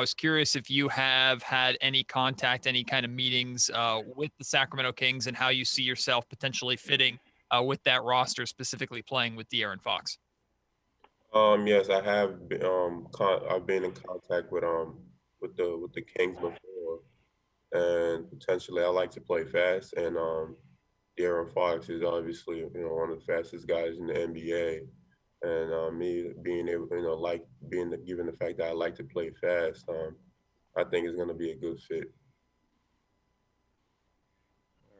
I was curious if you have had any contact, any kind of meetings with the Sacramento Kings, and how you see yourself potentially fitting with that roster, specifically playing with De'Aaron Fox. Yes, I have been, I've been in contact with the Kings before, and potentially I like to play fast, and De'Aaron Fox is obviously one of the fastest guys in the NBA, and me being able like being given the fact that I like to play fast, I think it's going to be a good fit.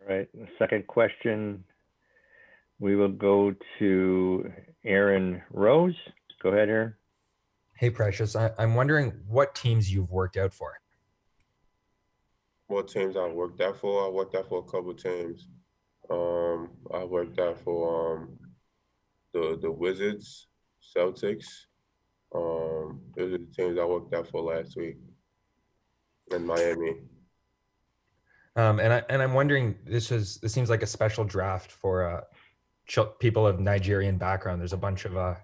All right. The second question, we will go to Aaron Rose. Go ahead, Aaron. Hey, Precious. I'm wondering what teams you've worked out for. What teams I worked out for? I worked out for a couple teams. I worked out for the Wizards, Celtics. Those are the teams I worked out for last week in Miami. And I'm wondering, this seems like a special draft for people of Nigerian background. There's a bunch of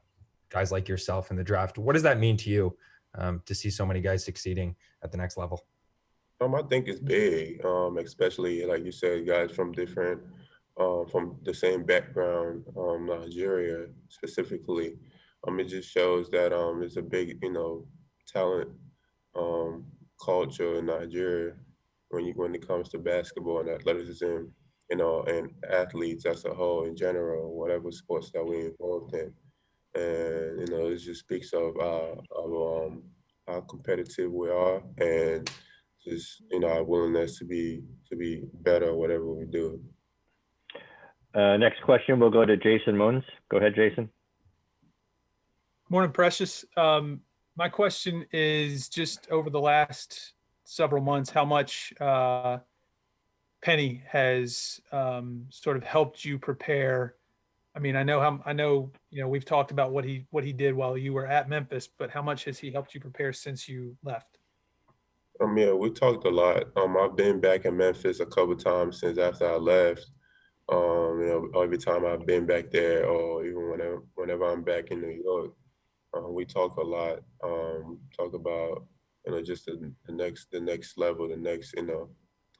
guys like yourself in the draft. What does that mean to you to see so many guys succeeding at the next level? I think it's big, especially like you said, guys from from the same background, Nigeria specifically. It just shows that it's a big, talent culture in Nigeria when it comes to basketball and athleticism, and athletes as a whole in general, whatever sports that we're involved in. And it just speaks of how competitive we are, and just our willingness to be better at whatever we do. Next question, we'll go to Jason Moons. Go ahead, Jason. Morning, Precious. My question is, just over the last several months, how much Penny has sort of helped you prepare. I mean, I know we've talked about what he did while you were at Memphis, but how much has he helped you prepare since you left? Yeah, we talked a lot. I've been back in Memphis a couple times since after I left. Every time I've been back there, or even whenever I'm back in New York, we talk a lot. Talk about just the next level, the next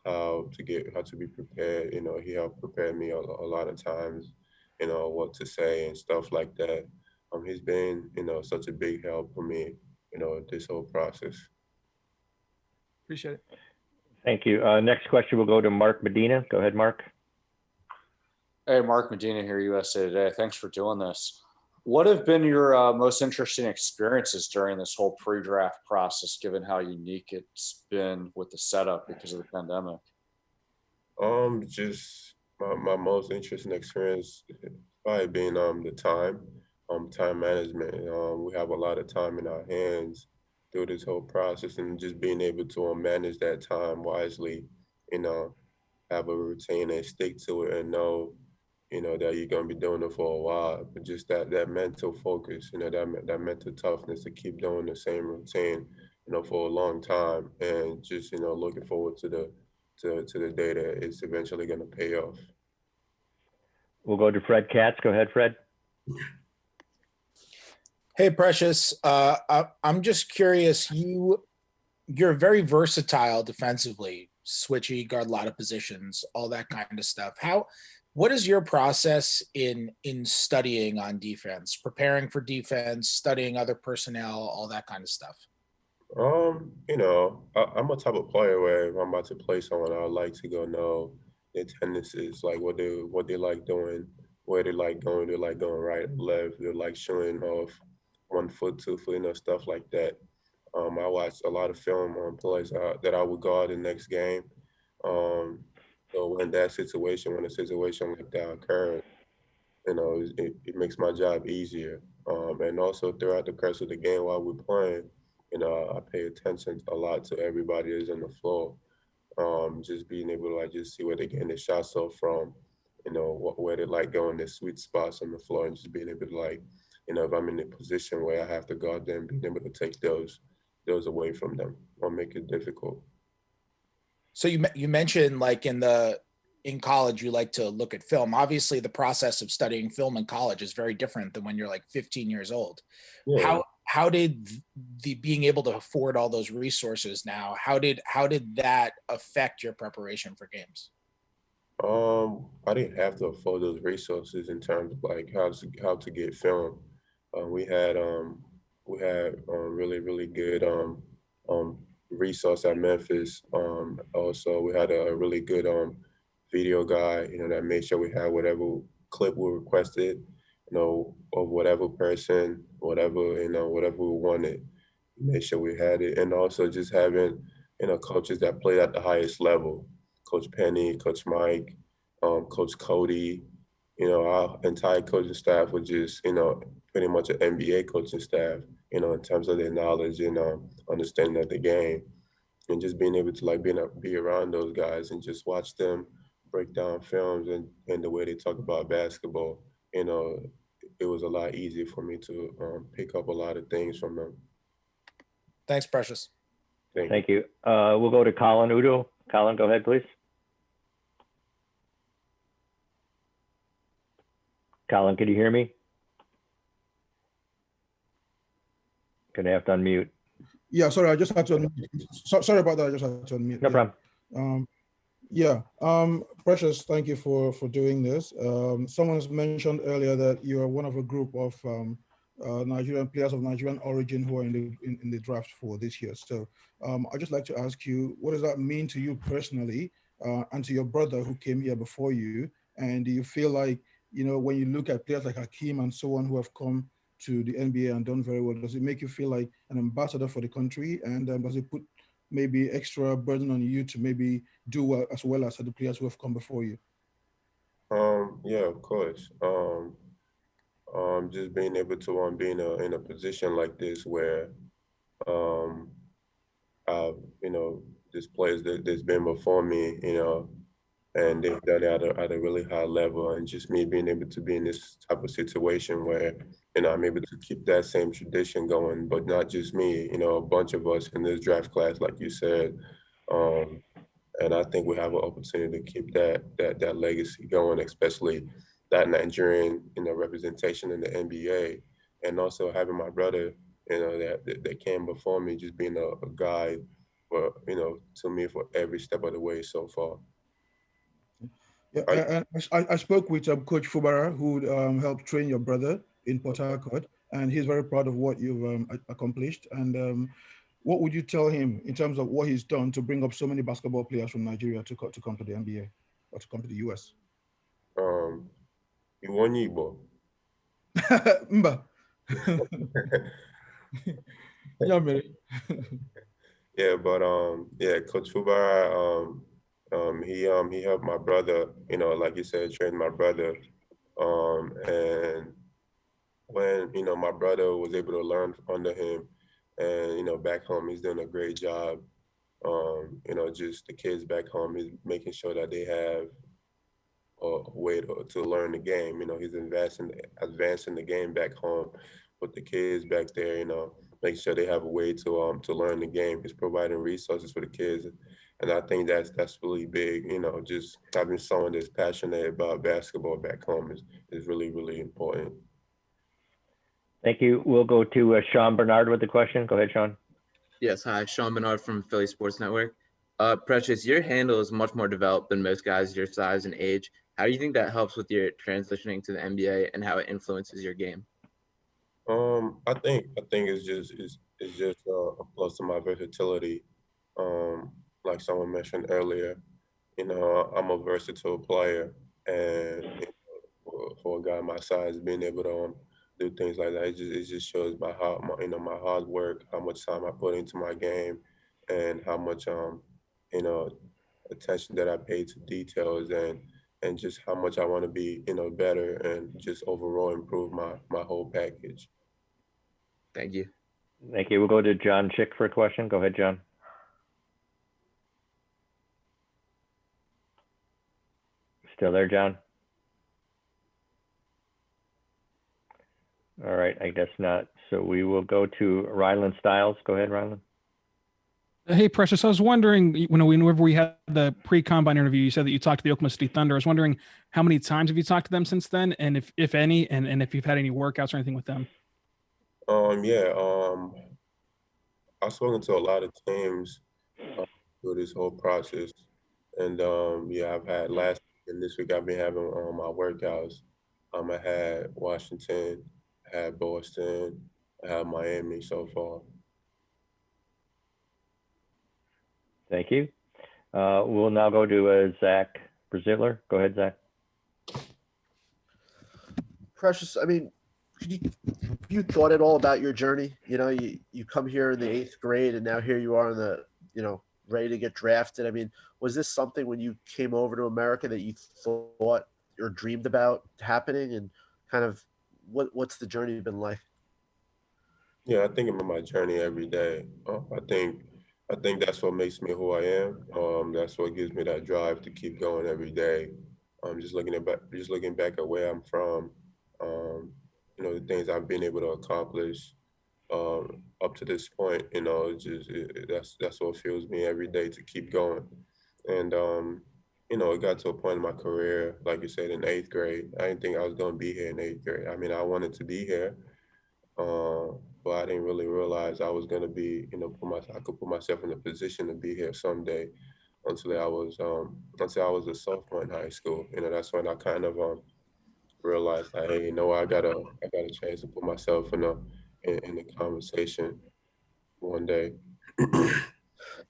how to be prepared. He helped prepare me a lot of times. What to say and stuff like that. He's been such a big help for me. This whole process. Appreciate it. Thank you. Next question, we'll go to Mark Medina. Go ahead, Mark. Hey, Mark Medina here, USA Today. Thanks for doing this. What have been your most interesting experiences during this whole pre-draft process, given how unique it's been with the setup because of the pandemic? Just my most interesting experience probably being the time management. We have a lot of time in our hands through this whole process, and just being able to manage that time wisely, have a routine and stick to it, and know, that you're gonna be doing it for a while. But just that mental focus, that mental toughness to keep doing the same routine, for a long time, and just looking forward to the day that it's eventually gonna pay off. We'll go to Fred Katz. Go ahead, Fred. Hey, Precious. I'm just curious. You're very versatile defensively, switchy, guard a lot of positions, all that kind of stuff. What is your process in studying on defense, preparing for defense, studying other personnel, all that kind of stuff? I'm a type of player where if I'm about to play someone, I like to go know their tendencies, like what they like doing, where they like going. They like going right, left. They like showing off 1 foot, 2 foot, stuff like that. I watched a lot of film on plays that I would guard the next game. So when a situation like that occurs, it makes my job easier. And also throughout the course of the game while we're playing, I pay attention a lot to everybody that's on the floor. Just being able to just see where they're getting their shots off from, where they like going their sweet spots on the floor, and just being able to if I'm in a position where I have to guard them, being able to take those away from them or make it difficult. So you mentioned in college you like to look at film. Obviously, the process of studying film in college is very different than when you're 15 years old. Yeah. how did the being able to afford all those resources now, how did that affect your preparation for games? I didn't have to afford those resources in terms of like how to get film. We had really good um resource at Memphis. Also we had a really good video guy, that made sure we had whatever clip we requested, of whatever person, whatever we wanted. Made sure we had it, and also just having coaches that played at the highest level. Coach Penny, Coach Mike, Coach Cody, our entire coaching staff was just, pretty much an NBA coaching staff, in terms of their knowledge and understanding of the game. And just being able to be around those guys and just watch them break down films and the way they talk about basketball, it was a lot easier for me to pick up a lot of things from them. Thanks, Precious. Thank you. We'll go to Colin Udo. Colin, go ahead, please. Colin, can you hear me? Gonna have to unmute. Yeah, sorry, I just had to unmute. Sorry about that, I just had to unmute. No problem. Precious, thank you for doing this. Someone's mentioned earlier that you are one of a group of Nigerian players of Nigerian origin who are in the draft for this year. So I'd just like to ask you, what does that mean to you personally and to your brother who came here before you? And do you feel like, when you look at players like Hakeem and so on who have come to the NBA and done very well, does it make you feel like an ambassador for the country? And does it put maybe extra burden on you to maybe do well as the players who have come before you? Yeah, of course. Just being able to be in a position like this where there's players that's been before me, and they've done it at a really high level, and just me being able to be in this type of situation where I'm able to keep that same tradition going, but not just me, a bunch of us in this draft class, like you said, and I think we have an opportunity to keep that legacy going, especially that Nigerian representation in the NBA, and also having my brother that came before me, just being a guide for to me for every step of the way so far. Yeah, and I spoke with Coach Fubar, who helped train your brother in Port Harcourt, and he's very proud of what you've accomplished. And what would you tell him in terms of what he's done to bring up so many basketball players from Nigeria to come to the NBA or to come to the US? You won Yibo. Mba. Yeah, man. Yeah, but Coach Fubar, he helped my brother, like you said, trained my brother. And when, my brother was able to learn under him, and, back home, he's doing a great job. Just the kids back home, he's making sure that they have a way to learn the game. He's advancing the game back home with the kids back there, making sure they have a way to learn the game. He's providing resources for the kids. And I think that's really big, just having someone that's passionate about basketball back home is really, really important. Thank you. We'll go to Sean Bernard with the question. Go ahead, Sean. Yes, hi, Sean Bernard from Philly Sports Network. Precious, your handle is much more developed than most guys your size and age. How do you think that helps with your transitioning to the NBA and how it influences your game? I think it's just a plus to my versatility. Like someone mentioned earlier, I'm a versatile player, and for a guy my size, being able to do things like that, it just shows my hard work, how much time I put into my game, and how much attention that I pay to details, and just how much I want to be better and just overall improve my whole package. Thank you. Thank you. We'll go to John Chick for a question. Go ahead, John. Still there, John? All right, I guess not. So we will go to Rylan Stiles. Go ahead, Rylan. Hey, Precious. I was wondering, whenever we had the pre-combine interview, you said that you talked to the Oklahoma City Thunder. I was wondering how many times have you talked to them since then, and if any, and if you've had any workouts or anything with them? Yeah. I've spoken to a lot of teams through this whole process, and yeah, I've had last week and this week I've been having my workouts. I had Washington, I had Boston, I had Miami so far. Thank you. We'll now go to Zach Braziller. Go ahead, Zach. Precious, I mean, you thought at all about your journey? You know, you come here in the 8th grade and now here you are in the, ready to get drafted. I mean, was this something when you came over to America that you thought or dreamed about happening, and kind of what's the journey been like? Yeah, I think about my journey every day. I think that's what makes me who I am. That's what gives me that drive to keep going every day. Just looking back at where I'm from, the things I've been able to accomplish up to this point. That's what fuels me every day to keep going. And it got to a point in my career, like you said, in 8th grade. I didn't think I was gonna be here in 8th grade. I mean, I wanted to be here, uh, but I didn't really realize I was gonna be, I could put myself in a position to be here someday. Until I was a sophomore in high school. That's when I kind of realized that, hey, I got a chance to put myself in a conversation one day.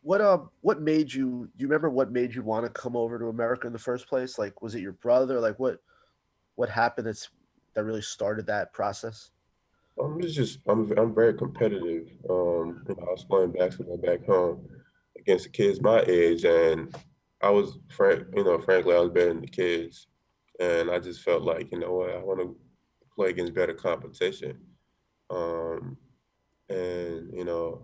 What made you? Do you remember what made you want to come over to America in the first place? Like, was it your brother? Like, what happened that really started that process? I'm very competitive. I was playing basketball back home against the kids my age, and frankly, I was better than the kids, and I just felt like, you know what, I want to play against better competition. Um, and the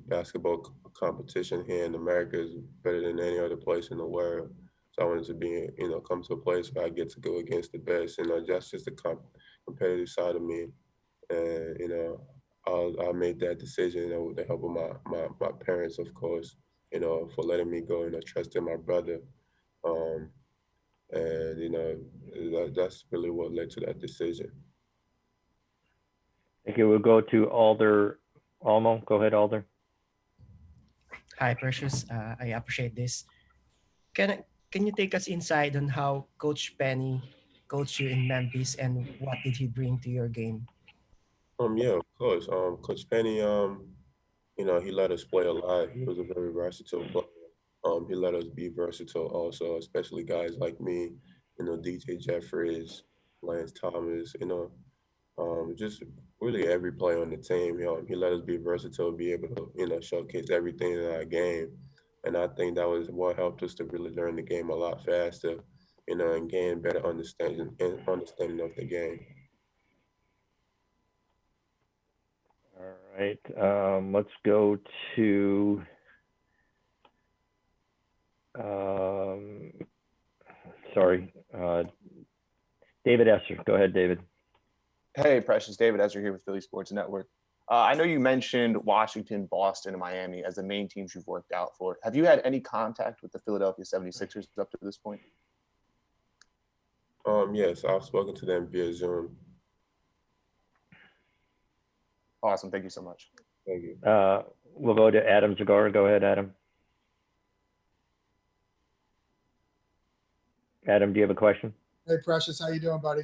basketball competition here in America is better than any other place in the world. So I wanted to come to a place where I get to go against the best. That's just the competitive side of me. And I made that decision, with the help of my parents, of course, for letting me go, trusting my brother. Um, and that's really what led to that decision. Okay, we'll go to Alder Almo. Go ahead, Alder. Hi, Precious. I appreciate this. Can you take us inside on how Coach Penny coached you in Memphis and what did he bring to your game? Yeah, of course. Coach Penny, he let us play a lot. He was a very versatile player. He let us be versatile also, especially guys like me, DJ Jeffries, Lance Thomas, just really every player on the team. He let us be versatile, be able to, showcase everything in our game. And I think that was what helped us to really learn the game a lot faster, and gain better understanding of the game. All right. Let's go to David Esser. Go ahead, David. Hey, Precious. David Esser here with Philly Sports Network. I know you mentioned Washington, Boston, and Miami as the main teams you've worked out for. Have you had any contact with the Philadelphia 76ers up to this point? Yes, I've spoken to them via Zoom. Awesome. Thank you so much. Thank you. We'll go to Adam Zagara. Go ahead, Adam. Adam, do you have a question? Hey, Precious. How you doing, buddy?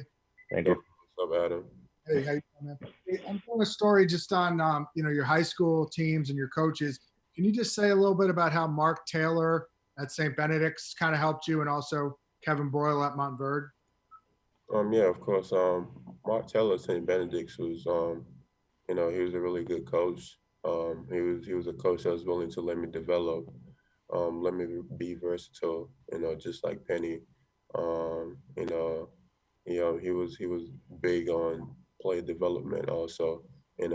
Thank you. What's up, Adam? Hey, how you doing, man? Hey, I'm doing a story just on, your high school teams and your coaches. Can you just say a little bit about how Mark Taylor at St. Benedict's kind of helped you, and also Kevin Boyle at Montverde? Yeah, of course. Mark Taylor at St. Benedict's was, he was a really good coach. He was a coach that was willing to let me develop, let me be versatile, just like Penny. He was big on player development also,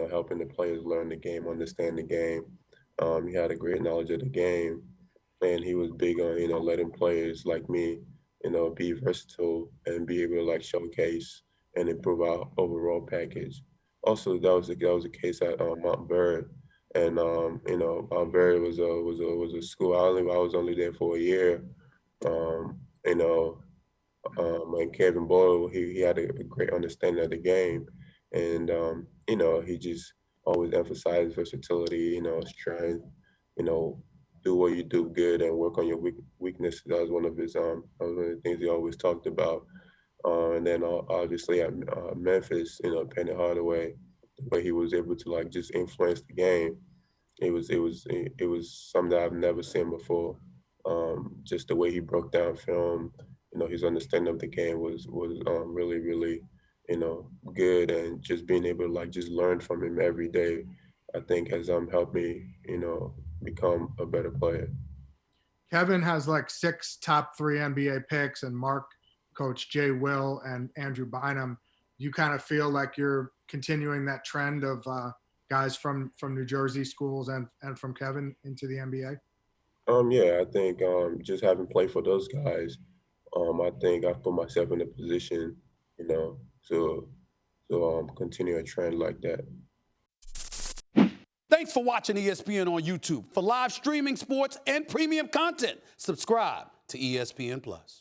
helping the players learn the game, understand the game. He had a great knowledge of the game, and he was big on, letting players like me, be versatile and be able to like showcase and improve our overall package. Also, that was the case at Montverde, and Montverde was a school. I was only there for a year. Um, you know, and Kevin Boyle, he had a great understanding of the game, and he just always emphasized versatility, strength, do what you do good and work on your weaknesses. That was one of his that was one of the things he always talked about. And then obviously at Memphis, Penny Hardaway, the way he was able to like just influence the game, it was something that I've never seen before. Just the way he broke down film, his understanding of the game was really really, good, and just being able to like just learn from him every day, I think has helped me, become a better player. Kevin has like 6 top 3 NBA picks, and Mark coach Jay Will and Andrew Bynum. You kind of feel like you're continuing that trend of guys from New Jersey schools and from Kevin into the NBA? Yeah, I think just having played for those guys, I think I've put myself in a position, to continue a trend like that. Thanks for watching ESPN on YouTube. For live streaming sports and premium content, subscribe to ESPN Plus.